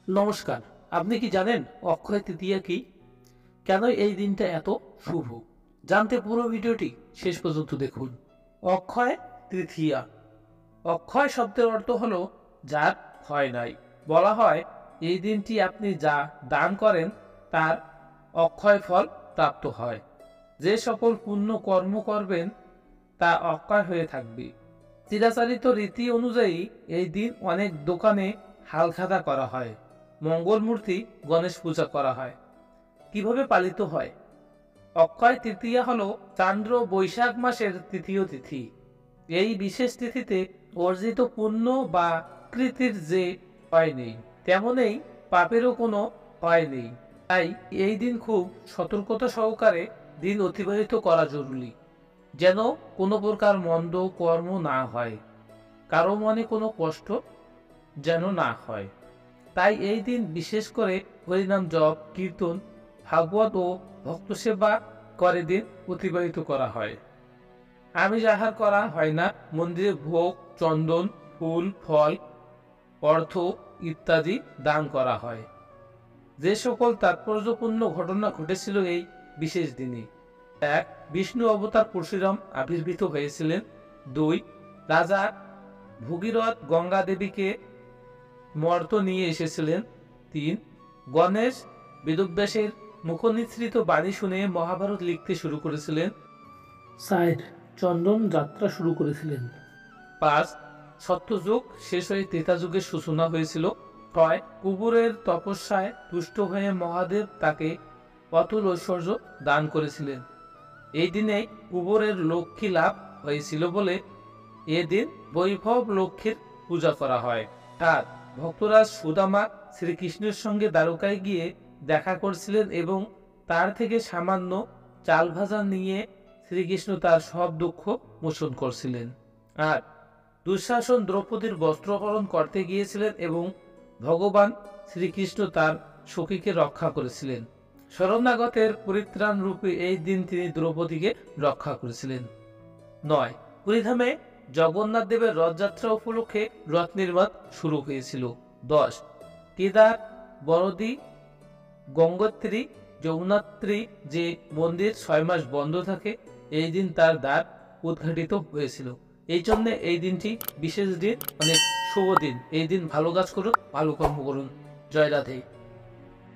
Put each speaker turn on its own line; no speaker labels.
নমস্কার। আপনি কি জানেন অক্ষয় তৃতীয়া কি? কেন এই দিনটা এত শুভ? জানতে পুরো ভিডিওটি শেষ পর্যন্ত দেখুন। অক্ষয় তৃতীয়া। অক্ষয় শব্দের অর্থ হলো যার ক্ষয় নাই। বলা হয় এই দিনটি আপনি যা দান করেন তার অক্ষয় ফল প্রাপ্ত হয়। যে সকল পুণ্য কর্ম করবেন তা অক্ষয় হয়ে থাকবে। চিরাচরিত রীতি অনুযায়ী এই দিন অনেক দোকানে হালখাতা করা হয়, মঙ্গল মূর্তি গণেশ পূজা করা হয়। কিভাবে পালিত হয়? অক্ষয় তৃতীয়া হলো চান্দ্র বৈশাখ মাসের তৃতীয় তিথি। এই বিশেষ তিথিতে অর্জিত পুণ্য বা কৃতির যে হয় নেই, তেমনই পাপেরও কোনো হয় নেই। তাই এই দিন খুব সতর্কতা সহকারে দিন অতিবাহিত করা জরুরি, যেন কোনো প্রকার মন্দ কর্ম না হয়, কারো মনে কোনো কষ্ট যেন না হয়। তাই এই দিন বিশেষ করে হরিনাম জপ, কীর্তন, ভাগবত ও ভক্ত সেবা করে দিন অতিবাহিত করা হয়। আমিষ আহার করা হয় না। মন্দিরে ভোগ, চন্দন, ফুল, ফল, অর্থ ইত্যাদি দান করা হয়। যে সকল তাৎপর্যপূর্ণ ঘটনা ঘটেছিল এই বিশেষ দিনে: 1. বিষ্ণু অবতার পরশুরাম আবির্ভূত হয়েছিলেন। 2. রাজা ভগীরথ গঙ্গা দেবীকে মর্ত নিয়ে এসেছিলেন। 3. গণেশ বেদব্যাসের মুখনিসৃত বাণী শুনে মহাভারত লিখতে শুরু করেছিলেন। 4. চন্দন যাত্রা শুরু করেছিলেন। 5. সত্যযুগ শেষ হয়ে ত্রেতা যুগের সূচনা হয়েছিল। 6. কুবেরের তপস্যায় তুষ্ট হয়ে মহাদেব তাকে অতুল ঐশ্বর্য দান করেছিলেন। এই দিনে কুবেরের লক্ষ্মী লাভ হয়েছিল বলে এদিন বৈভব লক্ষ্মীর পূজা করা হয়। 7. ভক্তরাজ সুদামা শ্রীকৃষ্ণের সঙ্গে দ্বারকায় গিয়ে দেখা করছিলেন এবং তার থেকে সামান্য চাল ভাজা নিয়ে শ্রীকৃষ্ণ তার সব দুঃখ মোচন করছিলেন। 8. দুঃশাসন দ্রৌপদীর বস্ত্রহরণ করতে গিয়েছিলেন এবং ভগবান শ্রীকৃষ্ণ তার সখীকে রক্ষা করেছিলেন। শরণাগতের পরিত্রাণ রূপে এই দিন তিনি দ্রৌপদীকে রক্ষা করেছিলেন। 9. পুরীধামে জগন্নাথ দেবের রথযাত্রা উপলক্ষে রথ নির্মাণ শুরু হয়েছিল। 10. কেদার, বরদী, গঙ্গোত্রী, যমুনোত্রী যে মন্দির 6 মাস বন্ধ থাকে, এই দিন তার দ্বার উদ্ঘাটিত হয়েছিল। এই জন্য এই দিনটি বিশেষ দিন, অনেক শুভ দিন। এই দিন ভালো কাজ করুন, ভালো কর্ম করুন। জয় রাধে।